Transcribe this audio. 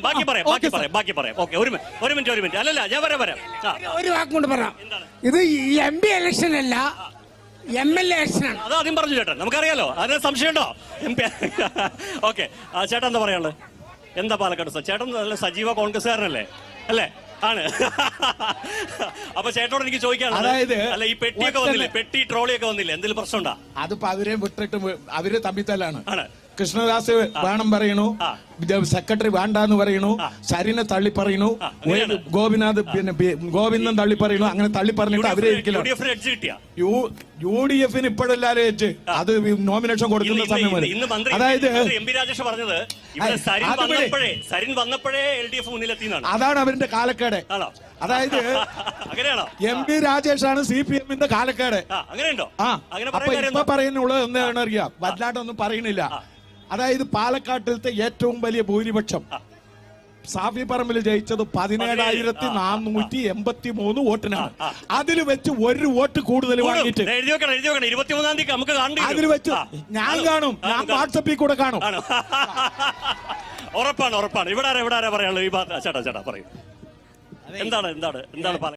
ബാക്കി പറയാം. ഓക്കെ, ഒരു മിനിറ്റ്. അല്ലല്ല, ഞാൻ വരാം. ഒരു വാക്കും കൊണ്ട് പറയാം. ഇത് MP ഇലക്ഷൻ അല്ല, MLA ഇലക്ഷനാണ്. അത് ആദ്യം പറഞ്ഞു ചേട്ടൻ, നമുക്കറിയാലോ. അതിന് സംശയമുണ്ടോ? MP. ഓക്കെ, ചേട്ടൻ എന്താ പറയാനുള്ളത്? എന്താ പാലക്കാട് ചേട്ടൻ നല്ല സജീവ കോൺഗ്രസ്സുകാരനല്ലേ? അല്ലേ? ആണ്. അപ്പൊ ചേട്ടനോട് എനിക്ക് ചോദിക്കാനുള്ളത്, അല്ല ഈ പെട്ടിയൊക്കെ വന്നില്ലേ, പെട്ടി ട്രോളിയൊക്കെ വന്നില്ലേ, എന്തെങ്കിലും പ്രശ്നമുണ്ടോ? അതിപ്പോ അവരെ വിട്ടിട്ട് അവര് തമ്മിത്തല്ലാണ്. കൃഷ്ണദാസ് വേണം പറയണു, സെക്രട്ടറി വേണ്ടെന്ന് പറയണു, സരിനെ തള്ളി പറയുന്നു, ഗോപിനാഥ് ഗോവിന്ദൻ തള്ളി പറയുന്നു. അങ്ങനെ തള്ളി പറഞ്ഞിട്ട് അവരെ UDF ഇപ്പോഴല്ലാതെ അത് നോമിനേഷൻ കൊടുക്കുന്ന സമയം വരെ. അതായത് അതാണ് അവരുടെ കാലക്കേട്. അതായത് MP രാജേഷാണ് CPM-ന്റെ കാലക്കേട്. അപ്പൊ ഇപ്പൊ പറയുന്നുള്ളത് എന്താണെന്ന് അറിയാം, വല്ലാണ്ടൊന്നും പറയുന്നില്ല. അതായത് പാലക്കാട്ടിലത്തെ ഏറ്റവും വലിയ ഭൂരിപക്ഷം സാഫി പറമ്പിൽ ജയിച്ചത് 17,483 വോട്ടിനാണ്. അതിൽ വെച്ച് ഒരു വോട്ട് കൂടുതൽ വാങ്ങിയിട്ട് അതിൽ വെച്ച് ഞാൻ കാണും, ഞാൻ വാട്സപ്പിൽ കൂടെ കാണും. ഉറപ്പാണ്. ഇവിടെ ആരാ പറയാനുള്ളത്? ഈ ചേട്ടാ പറയൂ, എന്താണ്